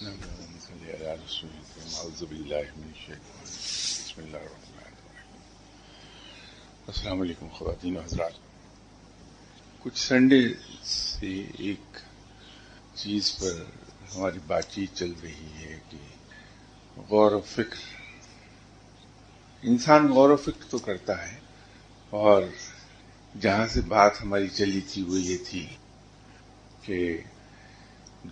اللهم صل على رسول الله اعوذ باللہ من الشیطان الرجیم بسم اللہ الرحمن الرحیم السلام علیکم خواتین و حضرات. کچھ سنڈے سے ایک چیز پر ہماری بات چیت چل رہی ہے کہ غور و فکر. انسان غور و فکر تو کرتا ہے، اور جہاں سے بات ہماری چلی تھی وہ یہ تھی کہ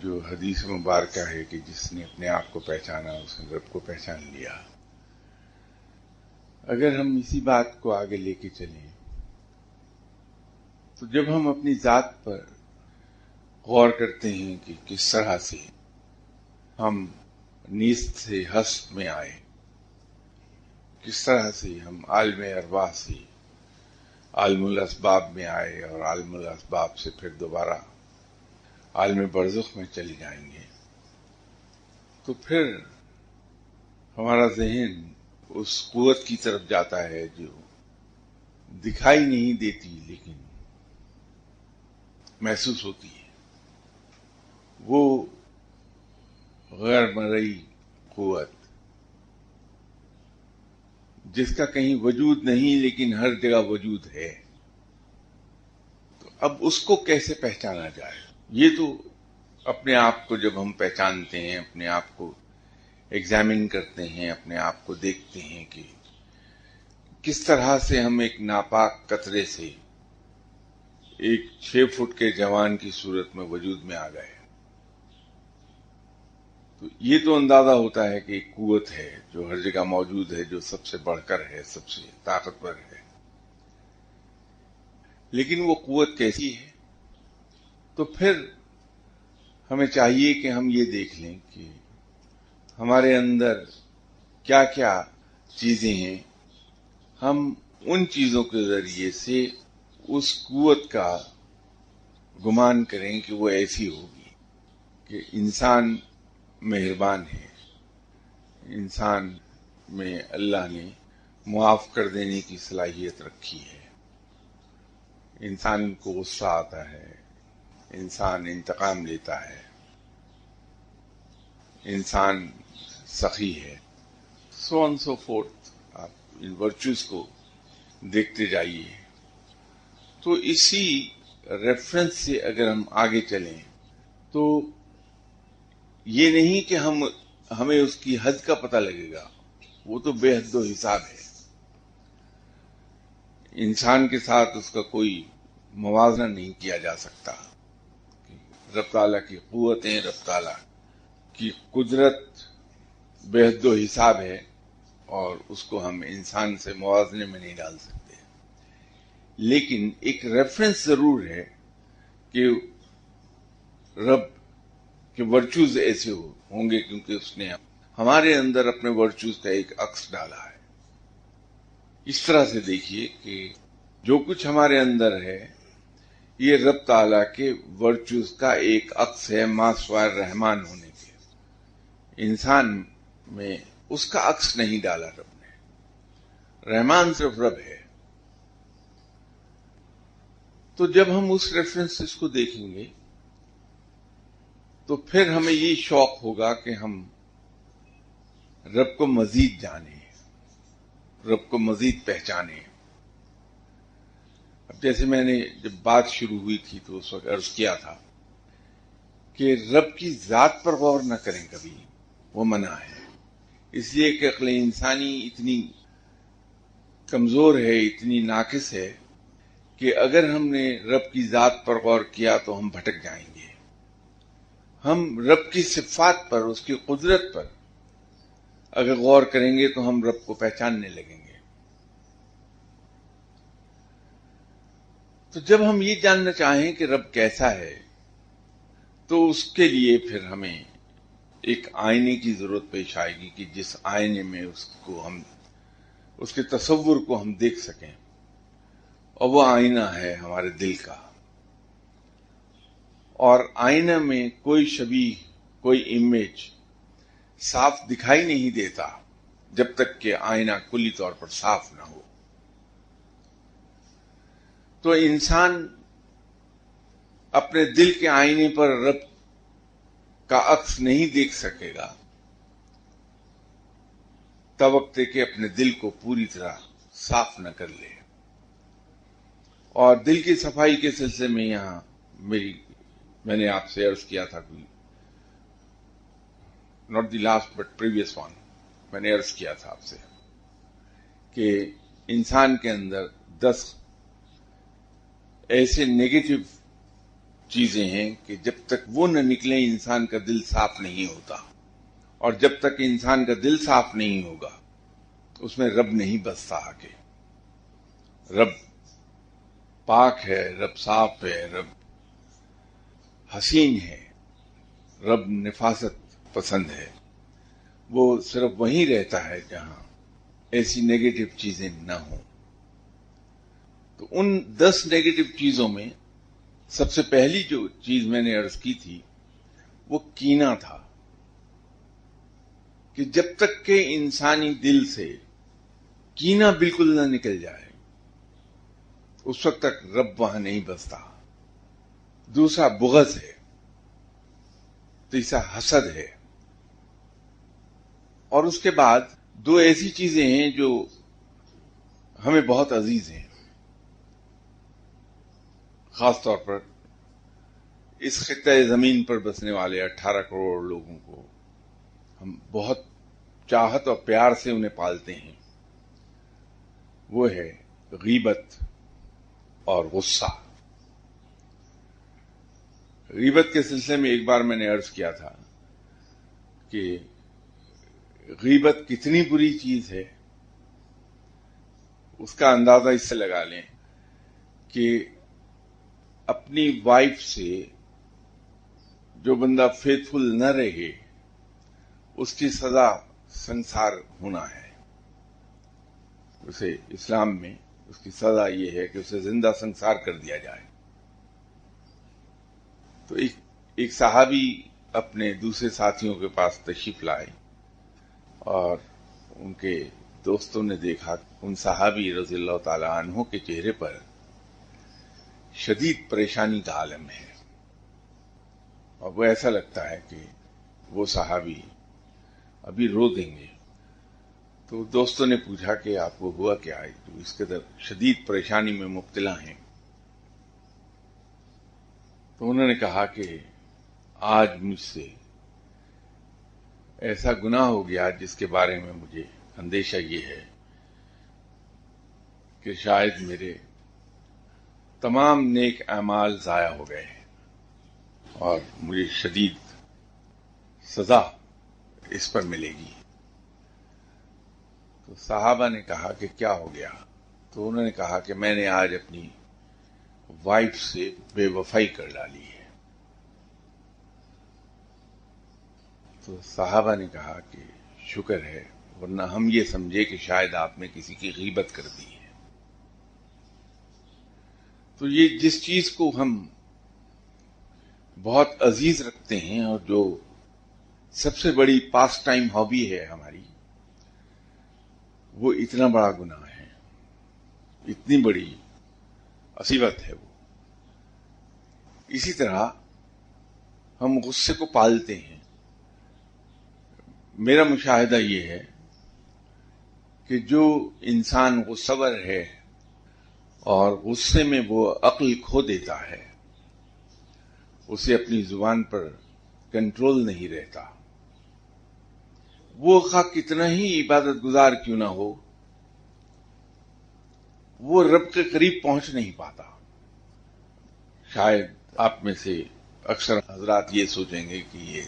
جو حدیث مبارکہ ہے کہ جس نے اپنے آپ کو پہچانا اس نے رب کو پہچان لیا. اگر ہم اسی بات کو آگے لے کے چلیں تو جب ہم اپنی ذات پر غور کرتے ہیں کہ کس طرح سے ہم نیست سے ہست میں آئے، کس طرح سے ہم عالم ارواح سے عالم الاسباب میں آئے اور عالم الاسباب سے پھر دوبارہ عالم برزخ میں چلے جائیں گے، تو پھر ہمارا ذہن اس قوت کی طرف جاتا ہے جو دکھائی نہیں دیتی لیکن محسوس ہوتی ہے. وہ غیر مرئی قوت جس کا کہیں وجود نہیں لیکن ہر جگہ وجود ہے. تو اب اس کو کیسے پہچانا جائے؟ یہ تو اپنے آپ کو جب ہم پہچانتے ہیں، اپنے آپ کو ایگزامن کرتے ہیں، اپنے آپ کو دیکھتے ہیں کہ کس طرح سے ہم ایک ناپاک قطرے سے ایک 6 فٹ کے جوان کی صورت میں وجود میں آ گئے، تو یہ تو اندازہ ہوتا ہے کہ ایک قوت ہے جو ہر جگہ موجود ہے، جو سب سے بڑھ کر ہے، سب سے طاقتور ہے. لیکن وہ قوت کیسی ہے؟ تو پھر ہمیں چاہیے کہ ہم یہ دیکھ لیں کہ ہمارے اندر کیا کیا چیزیں ہیں. ہم ان چیزوں کے ذریعے سے اس قوت کا گمان کریں کہ وہ ایسی ہوگی کہ انسان مہربان ہے، انسان میں اللہ نے معاف کر دینے کی صلاحیت رکھی ہے، انسان کو غصہ آتا ہے، انسان انتقام لیتا ہے، انسان سخی ہے، سو آن سو فورتھ. آپ ان ورچوز کو دیکھتے جائیے. تو اسی ریفرنس سے اگر ہم آگے چلیں تو یہ نہیں کہ ہمیں اس کی حد کا پتہ لگے گا، وہ تو بے حد و حساب ہے. انسان کے ساتھ اس کا کوئی موازنہ نہیں کیا جا سکتا. رب تعالیٰ کی قوتیں، رب تعالیٰ کی قدرت بے حد و حساب ہے، اور اس کو ہم انسان سے موازنے میں نہیں ڈال سکتے. لیکن ایک ریفرنس ضرور ہے کہ رب کے ورچوز ایسے ہوں گے کیونکہ اس نے ہمارے اندر اپنے ورچوز کا ایک عکس ڈالا ہے. اس طرح سے دیکھیے کہ جو کچھ ہمارے اندر ہے یہ رب تعالیٰ کے ورچوز کا ایک عکس ہے ما سوائے رحمان ہونے کے. انسان میں اس کا عکس نہیں ڈالا رب نے. رحمان صرف رب ہے. تو جب ہم اس ریفرنس کو دیکھیں گے تو پھر ہمیں یہ شوق ہوگا کہ ہم رب کو مزید جانیں، رب کو مزید پہچانیں. اب جیسے میں نے جب بات شروع ہوئی تھی تو اس وقت عرض کیا تھا کہ رب کی ذات پر غور نہ کریں کبھی، وہ منع ہے. اس لیے کہ عقل انسانی اتنی کمزور ہے، اتنی ناقص ہے کہ اگر ہم نے رب کی ذات پر غور کیا تو ہم بھٹک جائیں گے. ہم رب کی صفات پر، اس کی قدرت پر اگر غور کریں گے تو ہم رب کو پہچاننے لگیں گے. تو جب ہم یہ جاننا چاہیں کہ رب کیسا ہے تو اس کے لیے پھر ہمیں ایک آئینے کی ضرورت پیش آئے گی کہ جس آئینے میں اس کے تصور کو ہم دیکھ سکیں، اور وہ آئینہ ہے ہمارے دل کا. اور آئینہ میں کوئی شبیہ، کوئی امیج صاف دکھائی نہیں دیتا جب تک کہ آئینہ کلی طور پر صاف نہ ہو. تو انسان اپنے دل کے آئینے پر رب کا عکس نہیں دیکھ سکے گا، تب وقت ہے کہ اپنے دل کو پوری طرح صاف نہ کر لے. اور دل کی صفائی کے سلسلے میں یہاں میں نے آپ سے عرض کیا تھا، کوئی not the last but previous one, میں نے عرض کیا تھا آپ سے کہ انسان کے اندر 10 ایسے نیگیٹو چیزیں ہیں کہ جب تک وہ نہ نکلیں انسان کا دل صاف نہیں ہوتا، اور جب تک انسان کا دل صاف نہیں ہوگا اس میں رب نہیں بستا آگے. رب پاک ہے، رب صاف ہے، رب حسین ہے، رب نفاست پسند ہے. وہ صرف وہیں رہتا ہے جہاں ایسی نیگیٹو چیزیں نہ ہوں. تو ان 10 نیگیٹو چیزوں میں سب سے پہلی جو چیز میں نے عرض کی تھی وہ کینہ تھا، کہ جب تک کہ انسانی دل سے کینہ بالکل نہ نکل جائے اس وقت تک رب وہاں نہیں بستا. دوسرا بغض ہے، تیسرا حسد ہے، اور اس کے بعد 2 ایسی چیزیں ہیں جو ہمیں بہت عزیز ہیں، خاص طور پر اس خطۂ زمین پر بسنے والے 18 کروڑ لوگوں کو ہم بہت چاہت اور پیار سے انہیں پالتے ہیں. وہ ہے غیبت اور غصہ. غیبت کے سلسلے میں ایک بار میں نے عرض کیا تھا کہ غیبت کتنی بری چیز ہے اس کا اندازہ اس سے لگا لیں کہ اپنی وائف سے جو بندہ فیتھفل نہ رہے اس کی سزا سنسار ہونا ہے. اسے اسلام میں اس کی سزا یہ ہے کہ اسے زندہ سنسار کر دیا جائے. تو ایک صحابی اپنے دوسرے ساتھیوں کے پاس تشریف لائے اور ان کے دوستوں نے دیکھا ان صحابی رضی اللہ تعالی عنہ کے چہرے پر شدید پریشانی کا عالم ہے، اور وہ ایسا لگتا ہے کہ وہ صحابی ابھی رو دیں گے. تو دوستوں نے پوچھا کہ آپ کو ہوا کیا ہے جو اس قدر شدید پریشانی میں مبتلا ہیں؟ تو انہوں نے کہا کہ آج مجھ سے ایسا گناہ ہو گیا جس کے بارے میں مجھے اندیشہ یہ ہے کہ شاید میرے تمام نیک اعمال ضائع ہو گئے ہیں اور مجھے شدید سزا اس پر ملے گی. تو صحابہ نے کہا کہ کیا ہو گیا؟ تو انہوں نے کہا کہ میں نے آج اپنی وائف سے بے وفائی کر ڈالی ہے. تو صحابہ نے کہا کہ شکر ہے، ورنہ ہم یہ سمجھے کہ شاید آپ نے کسی کی غیبت کر دی ہے. تو یہ جس چیز کو ہم بہت عزیز رکھتے ہیں اور جو سب سے بڑی پاس ٹائم ہابی ہے ہماری، وہ اتنا بڑا گناہ ہے، اتنی بڑی مصیبت ہے وہ. اسی طرح ہم غصے کو پالتے ہیں. میرا مشاہدہ یہ ہے کہ جو انسان غصور ہے اور غصے میں وہ عقل کھو دیتا ہے، اسے اپنی زبان پر کنٹرول نہیں رہتا. وہ خواہ کتنا ہی عبادت گزار کیوں نہ ہو، وہ رب کے قریب پہنچ نہیں پاتا. شاید آپ میں سے اکثر حضرات یہ سوچیں گے کہ یہ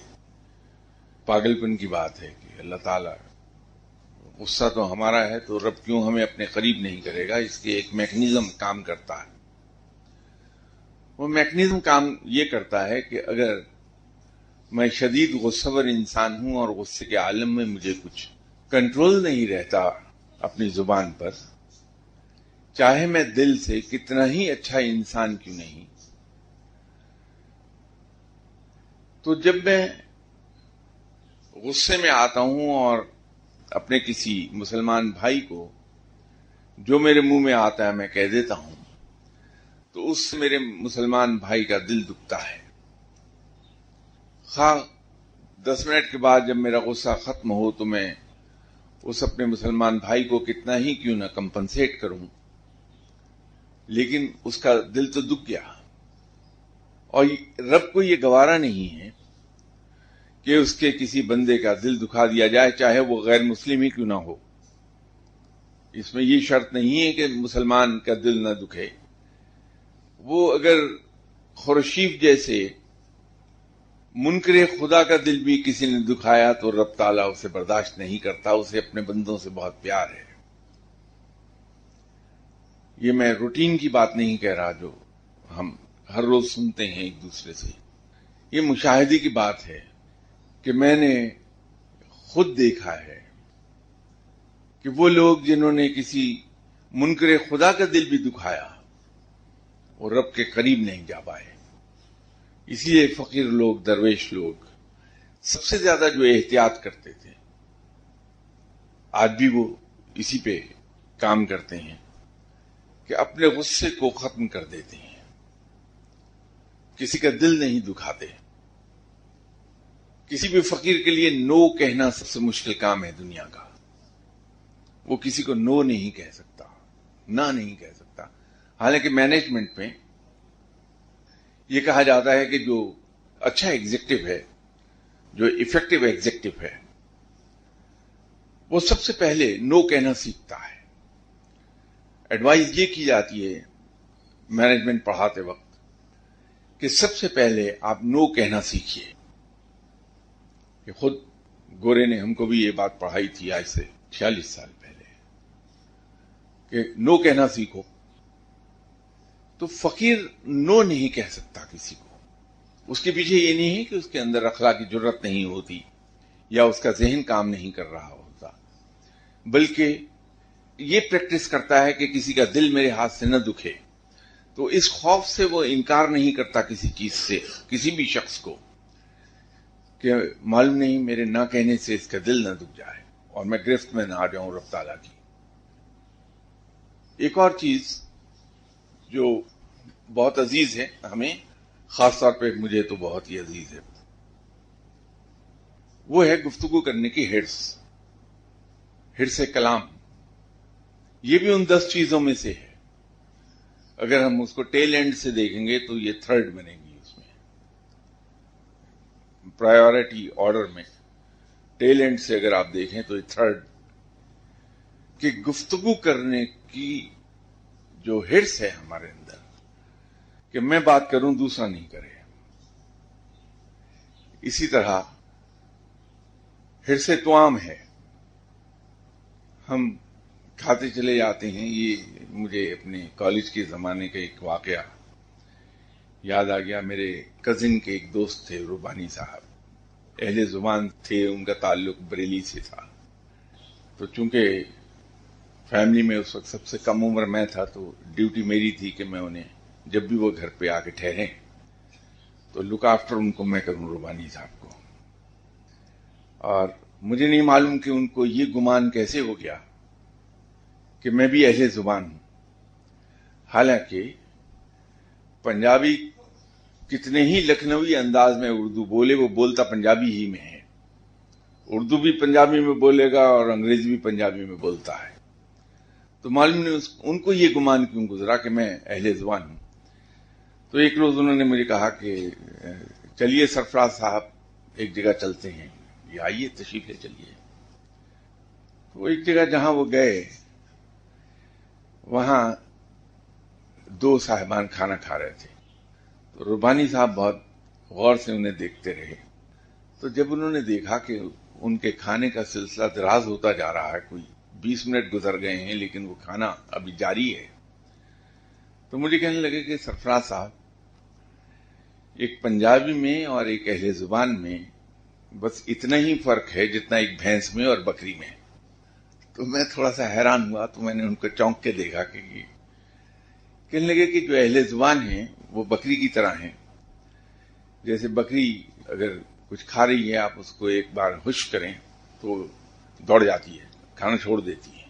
پاگل پن کی بات ہے کہ اللہ تعالیٰ غصہ تو ہمارا ہے تو رب کیوں ہمیں اپنے قریب نہیں کرے گا. اس کے ایک میکنزم کام کرتا ہے. وہ میکنزم کام یہ کرتا ہے کہ اگر میں شدید غصور انسان ہوں اور غصے کے عالم میں مجھے کچھ کنٹرول نہیں رہتا اپنی زبان پر، چاہے میں دل سے کتنا ہی اچھا انسان کیوں نہیں، تو جب میں غصے میں آتا ہوں اور اپنے کسی مسلمان بھائی کو جو میرے منہ میں آتا ہے میں کہہ دیتا ہوں، تو اس سے میرے مسلمان بھائی کا دل دکھتا ہے. خواہ 10 منٹ کے بعد جب میرا غصہ ختم ہو تو میں اس اپنے مسلمان بھائی کو کتنا ہی کیوں نہ کمپنسیٹ کروں، لیکن اس کا دل تو دکھ گیا، اور رب کو یہ گوارا نہیں ہے کہ اس کے کسی بندے کا دل دکھا دیا جائے، چاہے وہ غیر مسلم ہی کیوں نہ ہو۔ اس میں یہ شرط نہیں ہے کہ مسلمان کا دل نہ دکھے، وہ اگر خورشیف جیسے منکر خدا کا دل بھی کسی نے دکھایا تو رب تعالیٰ اسے برداشت نہیں کرتا، اسے اپنے بندوں سے بہت پیار ہے۔ یہ میں روٹین کی بات نہیں کہہ رہا جو ہم ہر روز سنتے ہیں ایک دوسرے سے، یہ مشاہدے کی بات ہے کہ میں نے خود دیکھا ہے کہ وہ لوگ جنہوں نے کسی منکر خدا کا دل بھی دکھایا وہ رب کے قریب نہیں جا پائے۔ اسی لیے فقیر لوگ، درویش لوگ سب سے زیادہ جو احتیاط کرتے تھے، آج بھی وہ اسی پہ کام کرتے ہیں کہ اپنے غصے کو ختم کر دیتے ہیں، کسی کا دل نہیں دکھاتے۔ کسی بھی فقیر کے لیے نو کہنا سب سے مشکل کام ہے دنیا کا، وہ کسی کو نو نہیں کہہ سکتا، نہ نہیں کہہ سکتا۔ حالانکہ مینجمنٹ میں یہ کہا جاتا ہے کہ جو اچھا ایگزیکٹو ہے، جو ایفیکٹو ایگزیکٹو ہے، وہ سب سے پہلے نو کہنا سیکھتا ہے۔ ایڈوائز یہ کی جاتی ہے مینجمنٹ پڑھاتے وقت کہ سب سے پہلے آپ نو کہنا سیکھیے۔ کہ خود گورے نے ہم کو بھی یہ بات پڑھائی تھی آج سے 46 سال پہلے کہ نو کہنا سیکھو۔ تو فقیر نو نہیں کہہ سکتا کسی کو، اس کے پیچھے یہ نہیں ہے کہ اس کے اندر اخلاقی جرت نہیں ہوتی یا اس کا ذہن کام نہیں کر رہا ہوتا، بلکہ یہ پریکٹس کرتا ہے کہ کسی کا دل میرے ہاتھ سے نہ دکھے، تو اس خوف سے وہ انکار نہیں کرتا کسی چیز سے، کسی بھی شخص کو، کہ معلوم نہیں میرے نہ کہنے سے اس کا دل نہ دکھ جائے اور میں گرفت میں نہ آ جاؤں رب تعالیٰ کی۔ ایک اور چیز جو بہت عزیز ہے ہمیں، خاص طور پہ مجھے تو بہت ہی عزیز ہے، وہ ہے گفتگو کرنے کی حرص کلام۔ یہ بھی ان 10 چیزوں میں سے ہے۔ اگر ہم اس کو ٹیل اینڈ سے دیکھیں گے تو یہ تھرڈ بنے گی، اس میں پرائیورٹی آرڈر میں ٹیل اینڈ سے اگر آپ دیکھیں تو یہ تھرڈ، کہ گفتگو کرنے کی جو حرص ہے ہمارے اندر کہ میں بات کروں دوسرا نہیں کرے۔ اسی طرح حرص توام ہے، ہم کھاتے چلے جاتے ہیں۔ یہ مجھے اپنے کالج کے زمانے کا ایک واقعہ یاد آ گیا۔ میرے کزن کے ایک دوست تھے ربانی صاحب، اہل زبان تھے، ان کا تعلق بریلی سے تھا۔ تو چونکہ فیملی میں اس وقت سب سے کم عمر میں تھا تو ڈیوٹی میری تھی کہ میں انہیں جب بھی وہ گھر پہ آ کے ٹھہریں تو لک آفٹر ان کو میں کروں، ربانی صاحب کو۔ اور مجھے نہیں معلوم کہ ان کو یہ گمان کیسے ہو گیا کہ میں بھی اہل زبان ہوں، حالانکہ پنجابی کتنے ہی لکھنوی انداز میں اردو بولے، وہ بولتا پنجابی ہی میں ہے، اردو بھی پنجابی میں بولے گا اور انگریزی بھی پنجابی میں بولتا ہے۔ تو معلوم نہیں ان کو یہ گمان کیوں گزرا کہ میں اہل زبان ہوں۔ تو ایک روز انہوں نے مجھے کہا کہ چلیے سرفراز صاحب ایک جگہ چلتے ہیں، یہ آئیے تشریف لے چلیے۔ تو ایک جگہ جہاں وہ گئے وہاں 2 صاحبان کھانا کھا رہے تھے، تو ربانی صاحب بہت غور سے انہیں دیکھتے رہے۔ تو جب انہوں نے دیکھا کہ ان کے کھانے کا سلسلہ دراز ہوتا جا رہا ہے، کوئی 20 منٹ گزر گئے ہیں لیکن وہ کھانا ابھی جاری ہے، تو مجھے کہنے لگے کہ سرفراز صاحب، ایک پنجابی میں اور ایک اہل زبان میں بس اتنا ہی فرق ہے جتنا ایک بھینس میں اور بکری میں۔ تو میں تھوڑا سا حیران ہوا، تو میں نے ان کو چونک کے دیکھا کہ کہنے لگے کہ جو اہل زبان ہیں وہ بکری کی طرح ہیں، جیسے بکری اگر کچھ کھا رہی ہے، آپ اس کو ایک بار خشک کریں تو دوڑ جاتی ہے، کھانا چھوڑ دیتی ہے،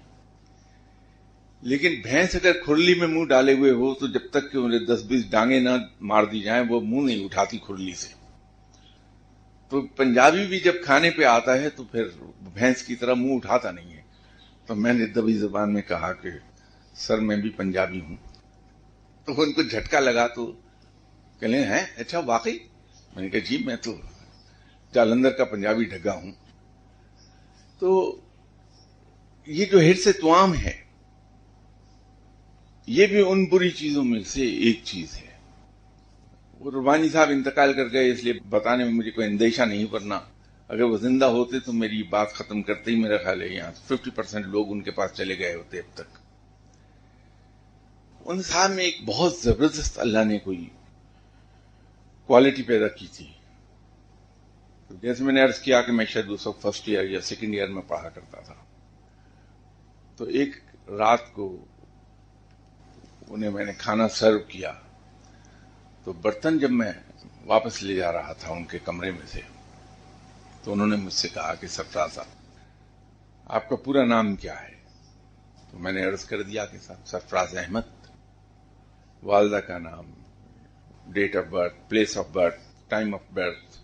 لیکن بھینس اگر کھرلی میں منہ ڈالے ہوئے ہو تو جب تک کہ انہیں 10-20 ڈانگیں نہ مار دی جائیں وہ منہ نہیں اٹھاتی کھرلی سے۔ تو پنجابی بھی جب کھانے پہ آتا ہے تو پھر بھینس کی طرح منہ اٹھاتا نہیں ہے. تو میں نے دبی زبان میں کہا کہ سر میں بھی پنجابی ہوں. تو ان کو جھٹکا لگا تو کہنے ہیں اچھا واقعی. میں نے کہا جی میں تو جالندھر کا پنجابی ڈھگا ہوں. تو یہ جو حرص توام ہے یہ بھی ان بری چیزوں میں سے ایک چیز ہے. وہ ربانی صاحب انتقال کر گئے اس لیے بتانے میں مجھے کوئی اندیشہ نہیں، ورنہ اگر وہ زندہ ہوتے تو میری بات ختم کرتے ہی میرا خیال ہے یہاں 50% لوگ ان کے پاس چلے گئے ہوتے اب تک. ان صاحب میں ایک بہت زبردست اللہ نے کوئی کوالٹی پیدا کی تھی. جیسے میں نے عرض کیا کہ میں شاید اس وقت فرسٹ ایئر یا سیکنڈ ایئر میں پڑھا کرتا تھا. تو ایک رات کو انہیں میں نے کھانا سرو کیا تو برتن جب میں واپس لے جا رہا تھا ان کے کمرے میں سے تو انہوں نے مجھ سے کہا کہ سرفراز صاحب آپ کا پورا نام کیا ہے؟ تو میں نے عرض کر دیا کہ سرفراز احمد. والدہ کا نام، date of birth, place of birth, time of birth.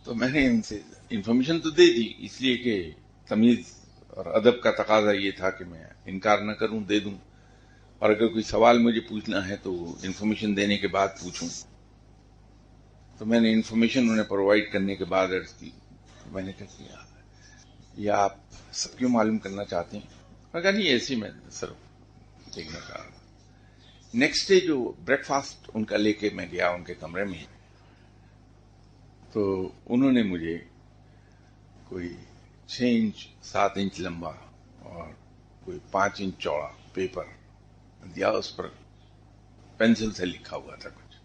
تو میں نے ان سے انفارمیشن تو دے دی اس لیے کہ تمیز اور ادب کا تقاضا یہ تھا کہ میں انکار نہ کروں، دے دوں، اور اگر کوئی سوال مجھے پوچھنا ہے تو انفارمیشن دینے کے بعد پوچھوں. تو میں نے انفارمیشن انہیں پرووائڈ کرنے کے بعد عرض کی. میں نے کہا یہ آپ سب کیوں معلوم کرنا چاہتے ہیں؟ میں کہا نہیں ایسے میں سر دیکھنا چاہ رہا. نیکسٹ ڈے جو بریک فاسٹ ان کا لے کے میں گیا ان کے کمرے میں تو انہوں نے مجھے کوئی 6 انچ 7 انچ لمبا اور کوئی 5 انچ چوڑا پیپر دیا. اس پر پینسل سے لکھا ہوا تھا کچھ.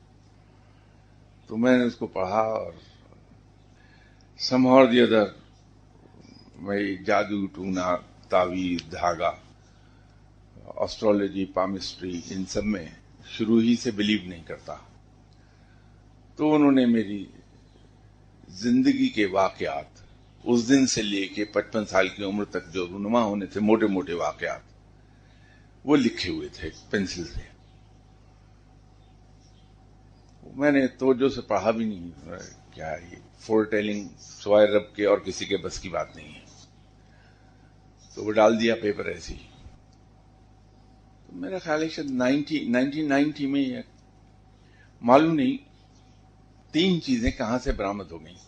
تو میں نے اس کو پڑھا اور سم اور دی ادر میں جادو ٹونا تعویذ دھاگا اسٹرالوجی پامسٹری ان سب میں شروع ہی سے بلیو نہیں کرتا. تو انہوں نے میری زندگی کے واقعات اس دن سے لے کے 55 سال کی عمر تک جو رونما ہونے تھے موٹے موٹے واقعات وہ لکھے ہوئے تھے پینسل سے. میں نے توجہ سے پڑھا بھی نہیں. کیا یہ فور ٹیلنگ سوائے رب کے اور کسی کے بس کی بات نہیں ہے. تو وہ ڈال دیا پیپر ایسے ہی. تو میرا خیال ہے شاید 1990 میں معلوم نہیں 3 چیزیں کہاں سے برآمد ہو گئیں.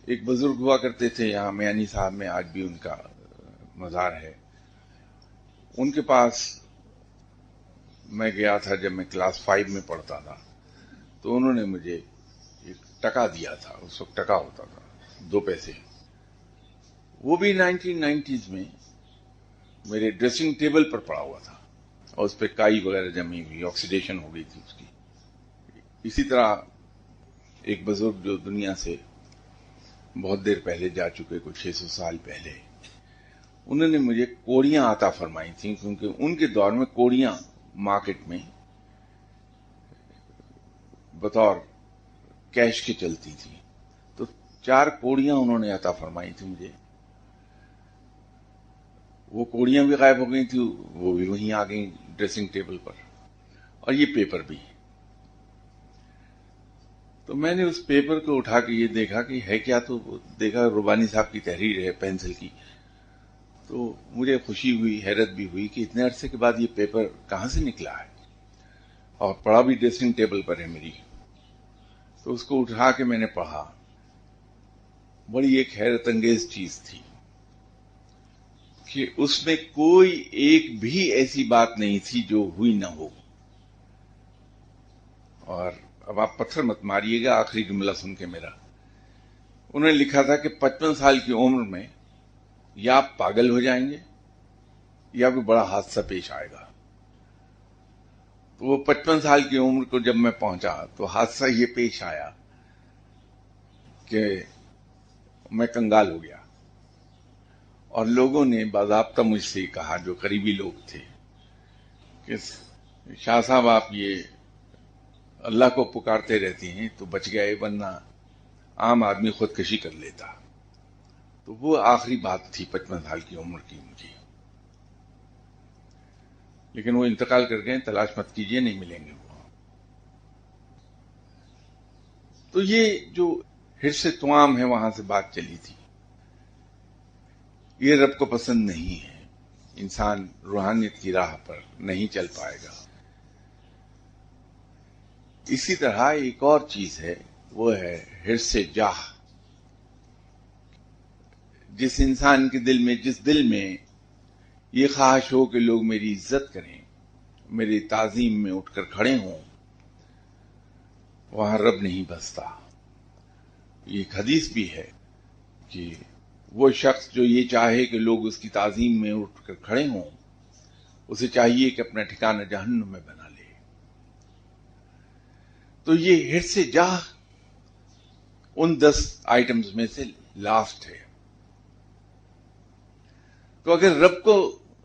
ایک بزرگ ہوا کرتے تھے یہاں میانی صاحب میں، آج بھی ان کا مزار ہے. ان کے پاس میں گیا تھا جب میں کلاس 5 میں پڑھتا تھا. تو انہوں نے مجھے ایک ٹکا دیا تھا. اس وقت ٹکا ہوتا تھا 2 پیسے. وہ بھی 1990s میں میرے ڈریسنگ ٹیبل پر پڑا ہوا تھا اور اس پہ کائی وغیرہ جمی ہوئی، آکسیڈیشن ہو گئی تھی اس کی. اسی طرح ایک بزرگ جو دنیا سے بہت دیر پہلے جا چکے، کچھ 600 سال پہلے، انہوں نے مجھے کوڑیاں عطا فرمائی تھیں کیونکہ ان کے دور میں کوڑیاں مارکیٹ میں بطور کیش کے چلتی تھی. تو 4 کوڑیاں انہوں نے عطا فرمائی تھی مجھے. وہ کوڑیاں بھی غائب ہو گئی تھی، وہ بھی وہیں آ گئیں ڈریسنگ ٹیبل پر، اور یہ پیپر بھی. تو میں نے اس پیپر کو اٹھا کے یہ دیکھا کہ ہے کیا. تو دیکھا ربانی صاحب کی تحریر ہے پینسل کی. تو مجھے خوشی ہوئی، حیرت بھی ہوئی کہ اتنے عرصے کے بعد یہ پیپر کہاں سے نکلا ہے، اور پڑھا بھی ڈریسنگ ٹیبل پر ہے میری. تو اس کو اٹھا کے میں نے پڑھا. بڑی ایک حیرت انگیز چیز تھی کہ اس میں کوئی ایک بھی ایسی بات نہیں تھی جو ہوئی نہ ہو. اور اب آپ پتھر مت ماریے گا، آخری جملہ سن کے میرا. انہوں نے لکھا تھا کہ 55 سال کی عمر میں یا آپ پاگل ہو جائیں گے یا کوئی بڑا حادثہ پیش آئے گا. تو وہ 55 سال کی عمر کو جب میں پہنچا تو حادثہ یہ پیش آیا کہ میں کنگال ہو گیا. اور لوگوں نے باضابطہ مجھ سے کہا، جو قریبی لوگ تھے، کہ شاہ صاحب آپ یہ اللہ کو پکارتے رہتے ہیں تو بچ گئے، ورنہ عام آدمی خودکشی کر لیتا. تو وہ آخری بات تھی 55 سال کی عمر کی مجھے. لیکن وہ انتقال کر گئے، تلاش مت کیجئے، نہیں ملیں گے وہ. تو یہ جو حرص توام ہے وہاں سے بات چلی تھی، یہ رب کو پسند نہیں ہے، انسان روحانیت کی راہ پر نہیں چل پائے گا۔ اسی طرح ایک اور چیز ہے، وہ ہے حرص جاہ۔ جس انسان کے دل میں، جس دل میں یہ خواہش ہو کہ لوگ میری عزت کریں، میری تعظیم میں اٹھ کر کھڑے ہوں، وہاں رب نہیں بستا۔ یہ ایک حدیث بھی ہے کہ وہ شخص جو یہ چاہے کہ لوگ اس کی تعظیم میں اٹھ کر کھڑے ہوں، اسے چاہیے کہ اپنا ٹھکانہ جہنم میں بنا لے۔ تو یہ حرص جاہ ان 10 آئٹمز میں سے لاسٹ ہے۔ تو اگر رب کو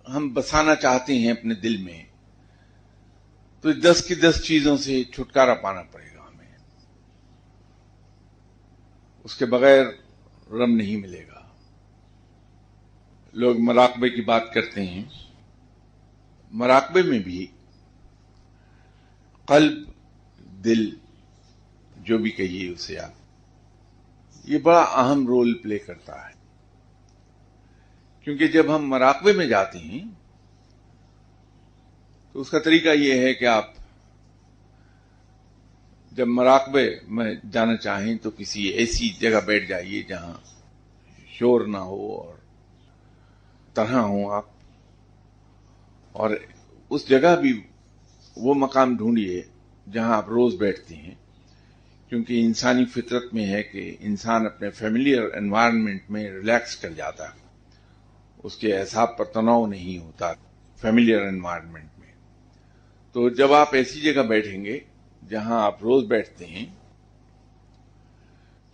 ہم بسانا چاہتے ہیں اپنے دل میں، تو 10 کی 10 چیزوں سے چھٹکارا پانا پڑے گا ہمیں، اس کے بغیر رب نہیں ملے گا۔ لوگ مراقبے کی بات کرتے ہیں، مراقبے میں بھی قلب، دل، جو بھی کہیے اسے آپ، یہ بڑا اہم رول پلے کرتا ہے۔ کیونکہ جب ہم مراقبے میں جاتے ہیں تو اس کا طریقہ یہ ہے کہ آپ جب مراقبے میں جانا چاہیں تو کسی ایسی جگہ بیٹھ جائیے جہاں شور نہ ہو اور تنہا ہوں آپ، اور اس جگہ بھی وہ مقام ڈھونڈیے جہاں آپ روز بیٹھتے ہیں، کیونکہ انسانی فطرت میں ہے کہ انسان اپنے فیملیئر انوائرنمنٹ میں ریلیکس کر جاتا ہے، اس کے اعصاب پر تناؤ نہیں ہوتا فیملیئر انوائرنمنٹ میں۔ تو جب آپ ایسی جگہ بیٹھیں گے جہاں آپ روز بیٹھتے ہیں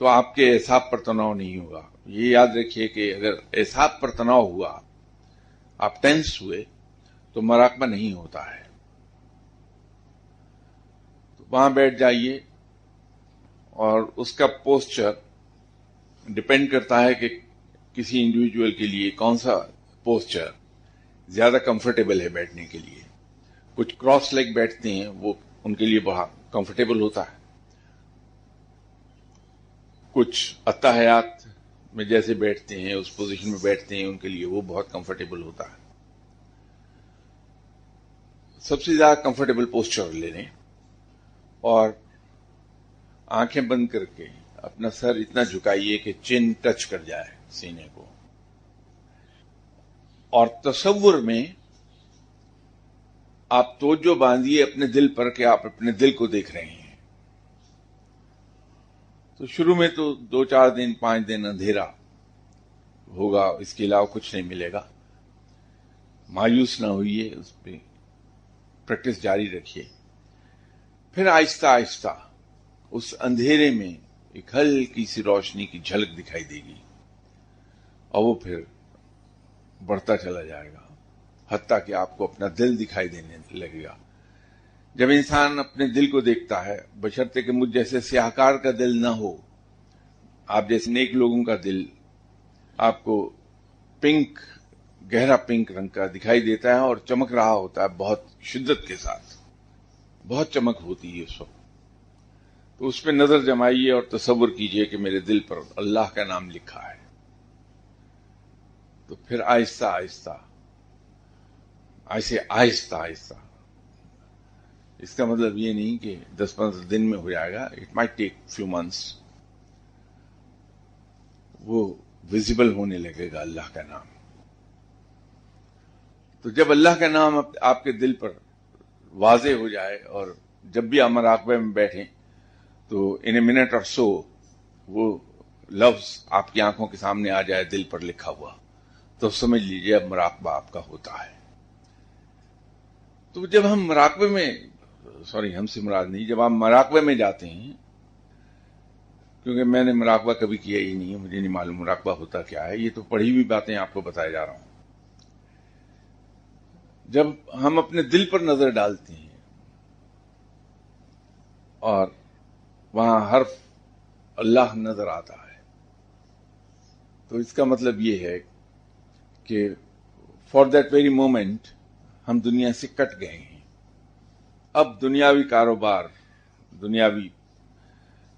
تو آپ کے اعصاب پر تناؤ نہیں ہوگا۔ یہ یاد رکھیے کہ اگر اعصاب پر تناؤ ہوا، آپ ٹینس ہوئے، تو مراقبہ نہیں ہوتا ہے۔ تو وہاں بیٹھ جائیے، اور اس کا پوسچر ڈپینڈ کرتا ہے کہ کسی انڈیویجول کے لیے کون سا پوسچر زیادہ کمفرٹیبل ہے بیٹھنے کے لیے۔ کچھ کراس لیگ بیٹھتے ہیں، وہ ان کے لیے بہت کمفرٹیبل ہوتا ہے۔ کچھ اتحیات میں جیسے بیٹھتے ہیں، اس پوزیشن میں بیٹھتے ہیں، ان کے لیے وہ بہت کمفرٹیبل ہوتا ہے۔ سب سے زیادہ کمفرٹیبل پوسچر لے لیں اور آنکھیں بند کر کے اپنا سر اتنا جھکائیے کہ چین ٹچ کر جائے سینے کو، اور تصور میں آپ توجہ باندھیے اپنے دل پر کہ آپ اپنے دل کو دیکھ رہے ہیں۔ تو شروع میں تو 2-4 دن 5 دن اندھیرا ہوگا، اس کے علاوہ کچھ نہیں ملے گا۔ مایوس نہ ہوئیے، اس پہ پریکٹس جاری رکھیے۔ پھر آہستہ آہستہ اس اندھیرے میں ایک ہلکی سی روشنی کی جھلک دکھائی دے گی، اور وہ پھر بڑھتا چلا جائے گا حتیٰ کہ آپ کو اپنا دل دکھائی دینے لگے گا۔ جب انسان اپنے دل کو دیکھتا ہے، بشرطے کہ مجھ جیسے سیاہکار کا دل نہ ہو، آپ جیسے نیک لوگوں کا دل آپ کو پنک، گہرا پنک رنگ کا دکھائی دیتا ہے اور چمک رہا ہوتا ہے بہت شدت کے ساتھ، بہت چمک ہوتی ہے اس وقت۔ تو اس پہ نظر جمائیے اور تصور کیجئے کہ میرے دل پر اللہ کا نام لکھا ہے۔ تو پھر آہستہ آہستہ، آہستہ آہستہ، اس کا مطلب یہ نہیں کہ 10-15 دن میں ہو جائے گا، it might take few months, وہ ویزیبل ہونے لگے گا اللہ کا نام۔ تو جب اللہ کا نام آپ کے دل پر واضح ہو جائے، اور جب بھی آپ مراقبے میں بیٹھیں تو ان اے منٹ اور سو وہ لفظ آپ کی آنکھوں کے سامنے آ جائے دل پر لکھا ہوا، تو سمجھ لیجئے اب مراقبہ آپ کا ہوتا ہے۔ تو جب ہم مراقبے میں، ہم سے مراد نہیں، جب آپ مراقبے میں جاتے ہیں، کیونکہ میں نے مراقبہ کبھی کیا ہی نہیں ہے، مجھے نہیں معلوم مراقبہ ہوتا کیا ہے، یہ تو پڑھی ہوئی باتیں آپ کو بتائے جا رہا ہوں۔ جب ہم اپنے دل پر نظر ڈالتے ہیں اور وہاں حرف اللہ نظر آتا ہے، تو اس کا مطلب یہ ہے کہ فار دیٹ ویری مومنٹ ہم دنیا سے کٹ گئے ہیں۔ اب دنیاوی کاروبار، دنیاوی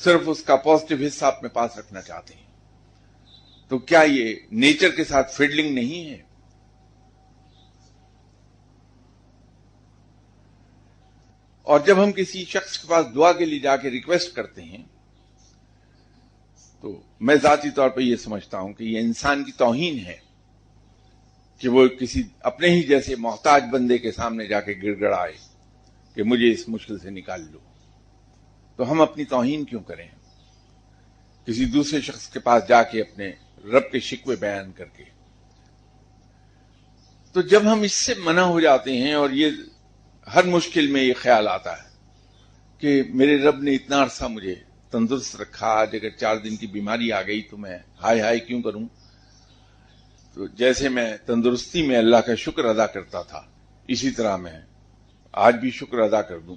صرف اس کا پازیٹو حصہ اپنے پاس رکھنا چاہتے ہیں، تو کیا یہ نیچر کے ساتھ فیڈلنگ نہیں ہے؟ اور جب ہم کسی شخص کے پاس دعا کے لیے جا کے ریکویسٹ کرتے ہیں تو میں ذاتی طور پہ یہ سمجھتا ہوں کہ یہ انسان کی توہین ہے کہ وہ کسی اپنے ہی جیسے محتاج بندے کے سامنے جا کے گڑ گڑائے کہ مجھے اس مشکل سے نکال لو. تو ہم اپنی توہین کیوں کریں کسی دوسرے شخص کے پاس جا کے اپنے رب کے شکوے بیان کر کے؟ تو جب ہم اس سے منع ہو جاتے ہیں، اور یہ ہر مشکل میں یہ خیال آتا ہے کہ میرے رب نے اتنا عرصہ مجھے تندرست رکھا، آج اگر 4 دن کی بیماری آ گئی تو میں ہائے ہائے کیوں کروں؟ تو جیسے میں تندرستی میں اللہ کا شکر ادا کرتا تھا، اسی طرح میں آج بھی شکر ادا کر دوں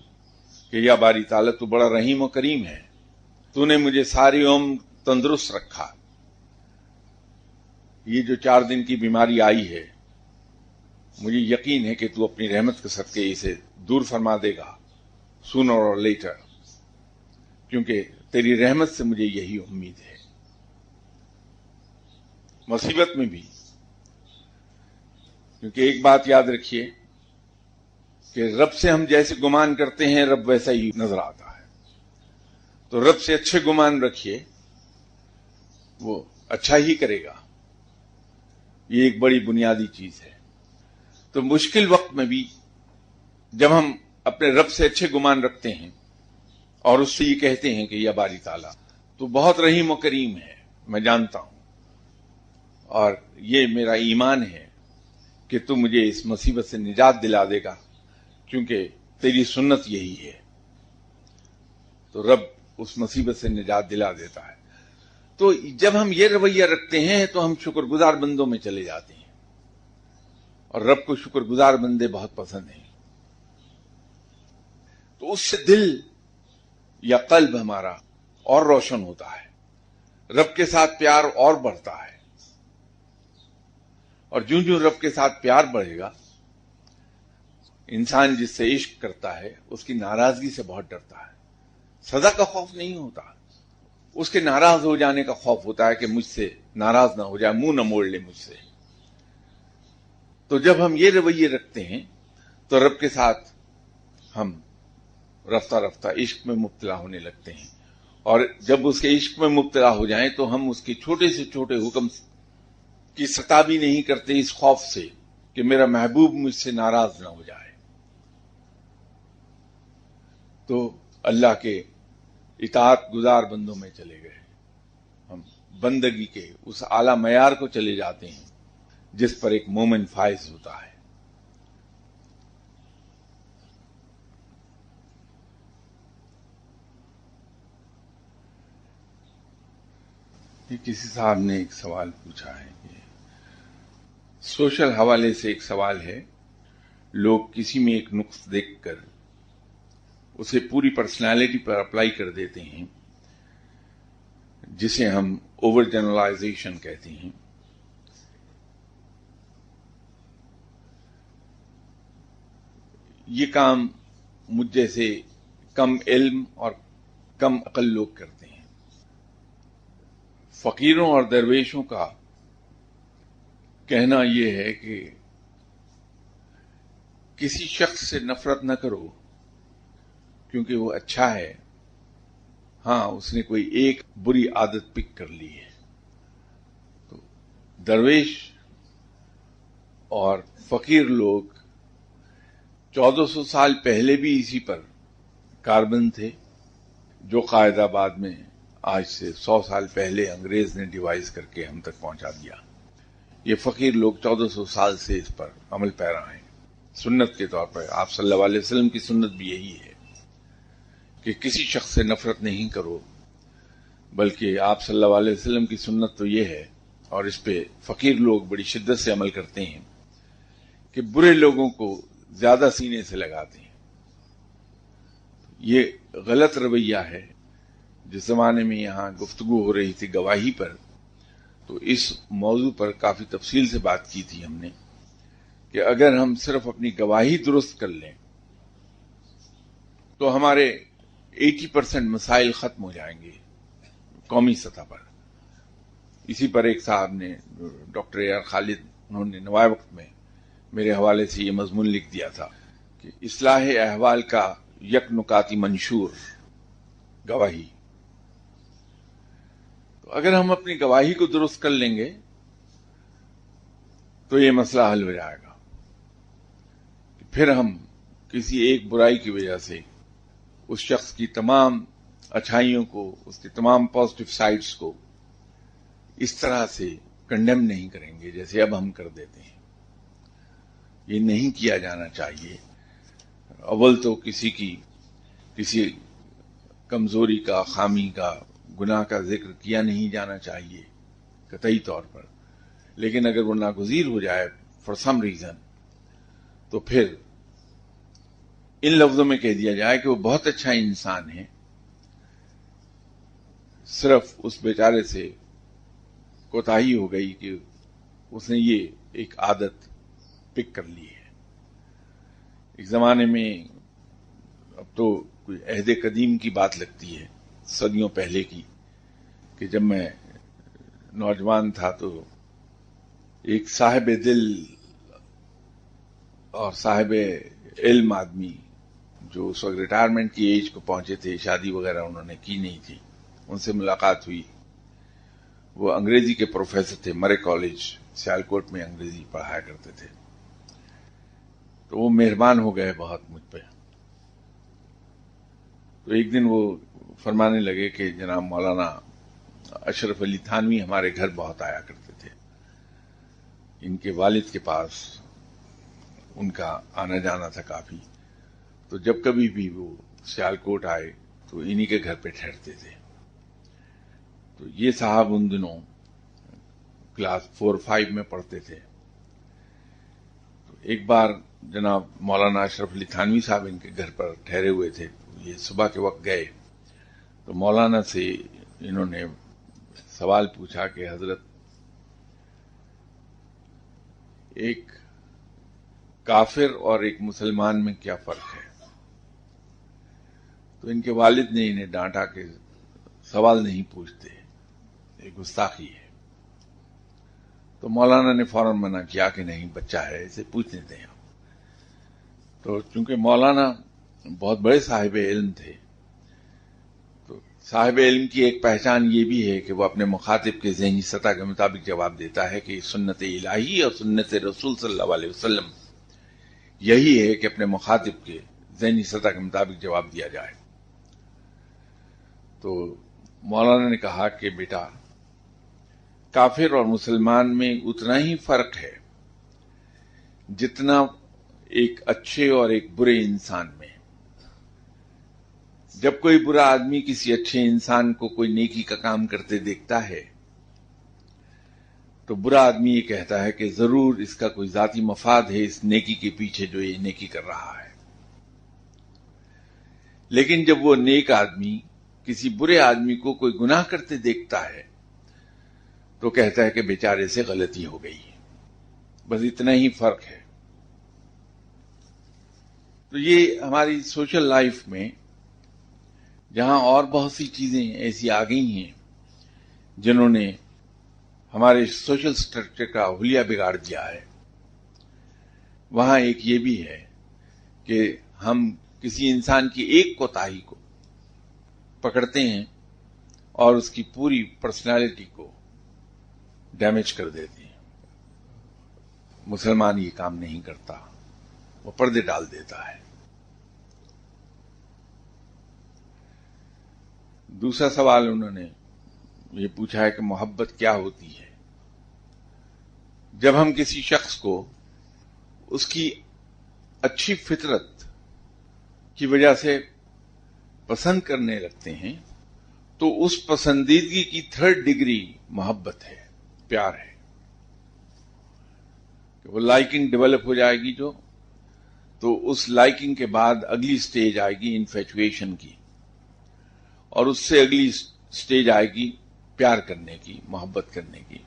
کہ یا باری تعالیٰ تو بڑا رحیم و کریم ہے، تو نے مجھے ساری عمر تندرست رکھا. یہ جو 4 دن کی بیماری آئی ہے، مجھے یقین ہے کہ تو اپنی رحمت کے صدقے اسے دور فرما دے گا سونر اور لیٹر، کیونکہ تیری رحمت سے مجھے یہی امید ہے. مصیبت میں بھی، کیونکہ ایک بات یاد رکھیے کہ رب سے ہم جیسے گمان کرتے ہیں رب ویسا ہی نظر آتا ہے. تو رب سے اچھے گمان رکھیے، وہ اچھا ہی کرے گا. یہ ایک بڑی بنیادی چیز ہے. تو مشکل وقت میں بھی جب ہم اپنے رب سے اچھے گمان رکھتے ہیں اور اس سے یہ کہتے ہیں کہ یا باری تعالیٰ تو بہت رحیم و کریم ہے، میں جانتا ہوں، اور یہ میرا ایمان ہے کہ تو مجھے اس مصیبت سے نجات دلا دے گا، کیونکہ تیری سنت یہی ہے. تو رب اس مصیبت سے نجات دلا دیتا ہے. تو جب ہم یہ رویہ رکھتے ہیں تو ہم شکر گزار بندوں میں چلے جاتے ہیں، اور رب کو شکر گزار بندے بہت پسند ہیں. تو اس سے دل یا قلب ہمارا اور روشن ہوتا ہے، رب کے ساتھ پیار اور بڑھتا ہے. اور جوں جوں رب کے ساتھ پیار بڑھے گا، انسان جس سے عشق کرتا ہے اس کی ناراضگی سے بہت ڈرتا ہے. سزا کا خوف نہیں ہوتا، اس کے ناراض ہو جانے کا خوف ہوتا ہے کہ مجھ سے ناراض نہ ہو جائے، منہ نہ موڑ لے مجھ سے. تو جب ہم یہ رویے رکھتے ہیں تو رب کے ساتھ ہم رفتہ رفتہ عشق میں مبتلا ہونے لگتے ہیں، اور جب اس کے عشق میں مبتلا ہو جائیں تو ہم اس کے چھوٹے سے چھوٹے حکم کی ستابی نہیں کرتے اس خوف سے کہ میرا محبوب مجھ سے ناراض نہ ہو جائے. تو اللہ کے اطاعت گزار بندوں میں چلے گئے، ہم بندگی کے اس اعلی معیار کو چلے جاتے ہیں جس پر ایک مومن فائز ہوتا ہے. یہ کسی صاحب نے ایک سوال پوچھا ہے کہ سوشل حوالے سے ایک سوال ہے، لوگ کسی میں ایک نقص دیکھ کر اسے پوری پرسنالٹی پر اپلائی کر دیتے ہیں، جسے ہم اوور جنرلائزیشن کہتے ہیں. یہ کام مجھ جیسے کم علم اور کم عقل لوگ کرتے ہیں. فقیروں اور درویشوں کا کہنا یہ ہے کہ کسی شخص سے نفرت نہ کرو کیونکہ وہ اچھا ہے، ہاں اس نے کوئی ایک بری عادت پک کر لی ہے. تو درویش اور فقیر لوگ 1400 سال پہلے بھی اسی پر کاربند تھے، جو قائد آباد میں آج سے 100 سال پہلے انگریز نے ڈیوائز کر کے ہم تک پہنچا دیا. یہ فقیر لوگ 1400 سال سے اس پر عمل پیرا ہیں. سنت کے طور پر آپ صلی اللہ علیہ وسلم کی سنت بھی یہی ہے کہ کسی شخص سے نفرت نہیں کرو، بلکہ آپ صلی اللہ علیہ وسلم کی سنت تو یہ ہے، اور اس پہ فقیر لوگ بڑی شدت سے عمل کرتے ہیں کہ برے لوگوں کو زیادہ سینے سے لگاتے ہیں. یہ غلط رویہ ہے. جس زمانے میں یہاں گفتگو ہو رہی تھی گواہی پر، تو اس موضوع پر کافی تفصیل سے بات کی تھی ہم نے کہ اگر ہم صرف اپنی گواہی درست کر لیں تو ہمارے 80% مسائل ختم ہو جائیں گے قومی سطح پر. اسی پر ایک صاحب نے ڈاکٹر اے آر خالد انہوں نے نوائے وقت میں میرے حوالے سے یہ مضمون لکھ دیا تھا کہ اصلاح احوال کا یک نکاتی منشور گواہی. تو اگر ہم اپنی گواہی کو درست کر لیں گے تو یہ مسئلہ حل ہو جائے گا. پھر ہم کسی ایک برائی کی وجہ سے اس شخص کی تمام اچھائیوں کو، اس کی تمام پازیٹو سائڈز کو اس طرح سے کنڈیم نہیں کریں گے جیسے اب ہم کر دیتے ہیں. یہ نہیں کیا جانا چاہیے. اول تو کسی کمزوری کا، خامی کا، گناہ کا ذکر کیا نہیں جانا چاہیے قطعی طور پر. لیکن اگر وہ ناگزیر ہو جائے فار سم ریزن تو پھر ان لفظوں میں کہہ دیا جائے کہ وہ بہت اچھا انسان ہے، صرف اس بیچارے سے کوتاہی ہو گئی کہ اس نے یہ ایک عادت پک کر لی ہے. ایک زمانے میں، اب تو کوئی عہد قدیم کی بات لگتی ہے، صدیوں پہلے کی، کہ جب میں نوجوان تھا تو ایک صاحب دل اور صاحب علم آدمی جو اس وقت ریٹائرمنٹ کی ایج کو پہنچے تھے، شادی وغیرہ انہوں نے کی نہیں تھی، ان سے ملاقات ہوئی. وہ انگریزی کے پروفیسر تھے، مرے کالج سیالکوٹ میں انگریزی پڑھایا کرتے تھے. تو وہ مہربان ہو گئے بہت مجھ پہ. تو ایک دن وہ فرمانے لگے کہ جناب مولانا اشرف علی تھانوی ہمارے گھر بہت آیا کرتے تھے، ان کے والد کے پاس ان کا آنا جانا تھا کافی. تو جب کبھی بھی وہ سیالکوٹ آئے تو انہی کے گھر پہ ٹھہرتے تھے. تو یہ صاحب ان دنوں کلاس 4-5 میں پڑھتے تھے. تو ایک بار جناب مولانا اشرف علی تھانوی صاحب ان کے گھر پر ٹھہرے ہوئے تھے. یہ صبح کے وقت گئے تو مولانا سے انہوں نے سوال پوچھا کہ حضرت، ایک کافر اور ایک مسلمان میں کیا فرق ہے؟ تو ان کے والد نے انہیں ڈانٹا کہ سوال نہیں پوچھتے، یہ گستاخی ہے. تو مولانا نے فوراً منع کیا کہ نہیں، بچہ ہے، اسے پوچھنے دیں. تو چونکہ مولانا بہت بڑے صاحب علم تھے، تو صاحب علم کی ایک پہچان یہ بھی ہے کہ وہ اپنے مخاطب کے ذہنی سطح کے مطابق جواب دیتا ہے کہ سنت الہی اور سنت رسول صلی اللہ علیہ وسلم یہی ہے کہ اپنے مخاطب کے ذہنی سطح کے مطابق جواب دیا جائے. تو مولانا نے کہا کہ بیٹا، کافر اور مسلمان میں اتنا ہی فرق ہے جتنا ایک اچھے اور ایک برے انسان میں. جب کوئی برا آدمی کسی اچھے انسان کو کوئی نیکی کا کام کرتے دیکھتا ہے تو برا آدمی یہ کہتا ہے کہ ضرور اس کا کوئی ذاتی مفاد ہے اس نیکی کے پیچھے جو یہ نیکی کر رہا ہے. لیکن جب وہ نیک آدمی کسی برے آدمی کو کوئی گناہ کرتے دیکھتا ہے تو کہتا ہے کہ بیچارے سے غلطی ہو گئی. بس اتنا ہی فرق ہے. تو یہ ہماری سوشل لائف میں جہاں اور بہت سی چیزیں ایسی آ گئی ہیں جنہوں نے ہمارے سوشل سٹرکچر کا حلیہ بگاڑ دیا ہے، وہاں ایک یہ بھی ہے کہ ہم کسی انسان کی ایک کوتاہی کو پکڑتے ہیں اور اس کی پوری پرسنالٹی کو ڈیمیج کر دیتے ہیں. مسلمان یہ کام نہیں کرتا، وہ پردے ڈال دیتا ہے. دوسرا سوال انہوں نے یہ پوچھا ہے کہ محبت کیا ہوتی ہے. جب ہم کسی شخص کو اس کی اچھی فطرت کی وجہ سے پسند کرنے لگتے ہیں تو اس پسندیدگی کی 3rd ڈگری محبت ہے، پیار ہے. کہ وہ لائکنگ ڈیولپ ہو جائے گی تو اس لائکنگ کے بعد اگلی سٹیج آئے گی انفیچویشن کی، اور اس سے اگلی سٹیج آئے گی پیار کرنے کی، محبت کرنے کی.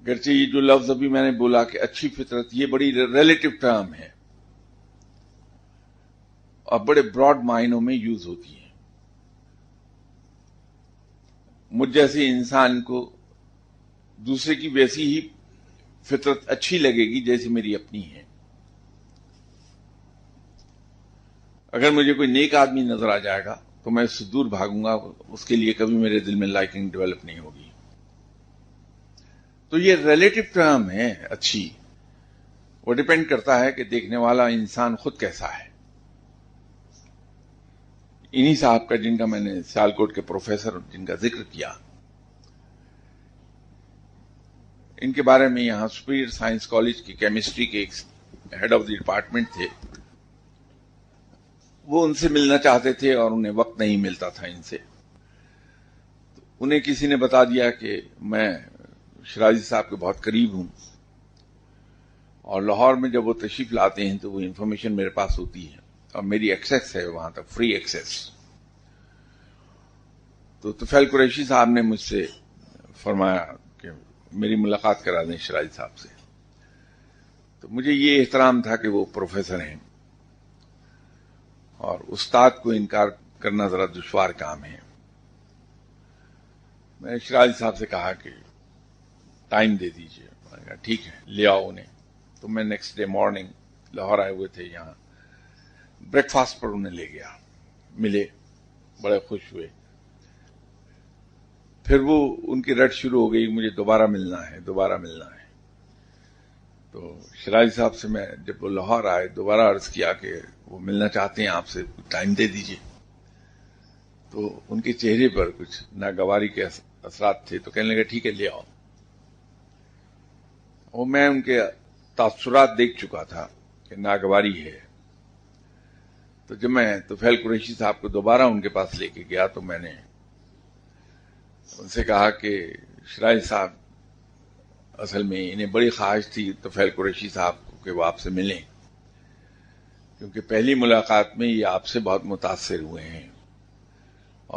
گرچہ یہ جو لفظ ابھی میں نے بولا کہ اچھی فطرت، یہ بڑی ریلیٹو ٹرم ہے اور بڑے براڈ معنوں میں یوز ہوتی ہیں. مجھ جیسے انسان کو دوسرے کی ویسی ہی فطرت اچھی لگے گی جیسی میری اپنی ہے. اگر مجھے کوئی نیک آدمی نظر آ جائے گا تو میں اس سے دور بھاگوں گا، اس کے لیے کبھی میرے دل میں لائکنگ ڈیولپ نہیں ہوگی. تو یہ ریلیٹو ٹرم ہے اچھی، وہ ڈیپینڈ کرتا ہے کہ دیکھنے والا انسان خود کیسا ہے. انہی صاحب کا، جن کا میں نے سیالکوٹ کے پروفیسر جن کا ذکر کیا، ان کے بارے میں یہاں سپیریئر سائنس کالج کی کیمسٹری کے ایک ہیڈ آف دی ڈپارٹمنٹ تھے. وہ ان سے ملنا چاہتے تھے اور انہیں وقت نہیں ملتا تھا ان سے. انہیں کسی نے بتا دیا کہ میں شرازی صاحب کے بہت قریب ہوں، اور لاہور میں جب وہ تشریف لاتے ہیں تو وہ انفارمیشن میرے پاس ہوتی ہے اور میری ایکسیس ہے وہاں تک، فری ایکسیس. تو طفیل قریشی صاحب نے مجھ سے فرمایا کہ میری ملاقات کرا دیں شرازی صاحب سے. تو مجھے یہ احترام تھا کہ وہ پروفیسر ہیں اور استاد کو انکار کرنا ذرا دشوار کام ہے. میں نے شرازی صاحب سے کہا کہ ٹائم دے دیجیے. میں نے کہا ٹھیک ہے، لے آؤ انہیں. تو میں نیکسٹ ڈے مارننگ لاہور آئے ہوئے تھے، یہاں بریک فاسٹ پر انہیں لے گیا. ملے، بڑے خوش ہوئے. پھر وہ ان کی رٹ شروع ہو گئی، مجھے دوبارہ ملنا ہے، دوبارہ ملنا ہے. تو شرازی صاحب سے میں جب وہ لاہور آئے دوبارہ عرض کیا کہ وہ ملنا چاہتے ہیں آپ سے، ٹائم دے دیجیے. تو ان کے چہرے پر کچھ ناگواری کے اثرات تھے، تو کہنے لگے ٹھیک ہے، لے آؤ. اور میں ان کے تاثرات دیکھ چکا تھا کہ ناگواری ہے. تو جب میں طفیل قریشی صاحب کو دوبارہ ان کے پاس لے کے گیا تو میں نے ان سے کہا کہ شرازی صاحب، اصل میں انہیں بڑی خواہش تھی طفیل قریشی صاحب کو کہ وہ آپ سے ملیں، کیونکہ پہلی ملاقات میں یہ آپ سے بہت متاثر ہوئے ہیں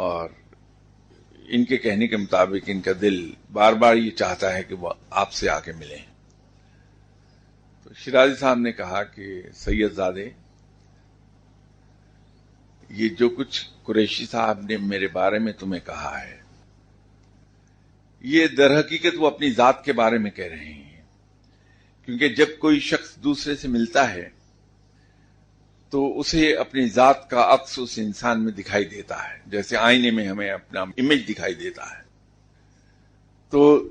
اور ان کے کہنے کے مطابق ان کا دل بار بار یہ چاہتا ہے کہ وہ آپ سے آ کے ملیں. تو شرازی صاحب نے کہا کہ سید زادے، یہ جو کچھ قریشی صاحب نے میرے بارے میں تمہیں کہا ہے، یہ در حقیقت وہ اپنی ذات کے بارے میں کہہ رہے ہیں. کیونکہ جب کوئی شخص دوسرے سے ملتا ہے تو اسے اپنی ذات کا عکس اس انسان میں دکھائی دیتا ہے، جیسے آئینے میں ہمیں اپنا امیج دکھائی دیتا ہے. تو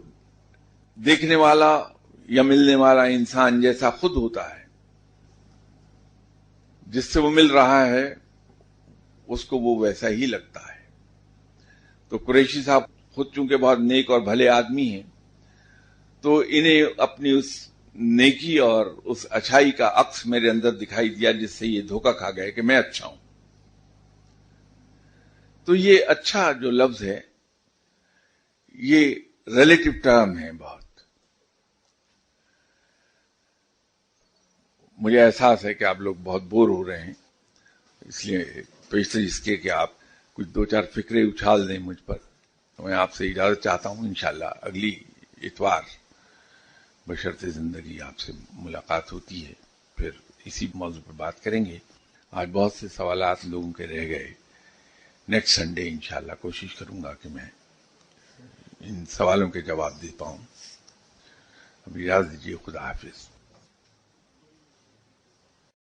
دیکھنے والا یا ملنے والا انسان جیسا خود ہوتا ہے، جس سے وہ مل رہا ہے اس کو وہ ویسا ہی لگتا ہے. تو قریشی صاحب خود چونکہ بہت نیک اور بھلے آدمی ہیں، تو انہیں اپنی اس نیکی اور اس اچھائی کا عکس میرے اندر دکھائی دیا، جس سے یہ دھوکہ کھا گئے کہ میں اچھا ہوں. تو یہ اچھا جو لفظ ہے یہ ریلیٹو ٹرم ہے. بہت مجھے احساس ہے کہ آپ لوگ بہت بور ہو رہے ہیں، اس لیے پیشتر اس کے کہ آپ کچھ دو چار فکرے اچھال دیں مجھ پر. میں آپ سے اجازت چاہتا ہوں. انشاءاللہ اگلی اتوار بشرط زندگی آپ سے ملاقات ہوتی ہے، پھر اسی موضوع پر بات کریں گے. آج بہت سے سوالات لوگوں کے رہ گئے. نیکسٹ سنڈے انشاءاللہ کوشش کروں گا کہ میں ان سوالوں کے جواب دے پاؤں. اب اجازت دیجیے. خدا حافظ.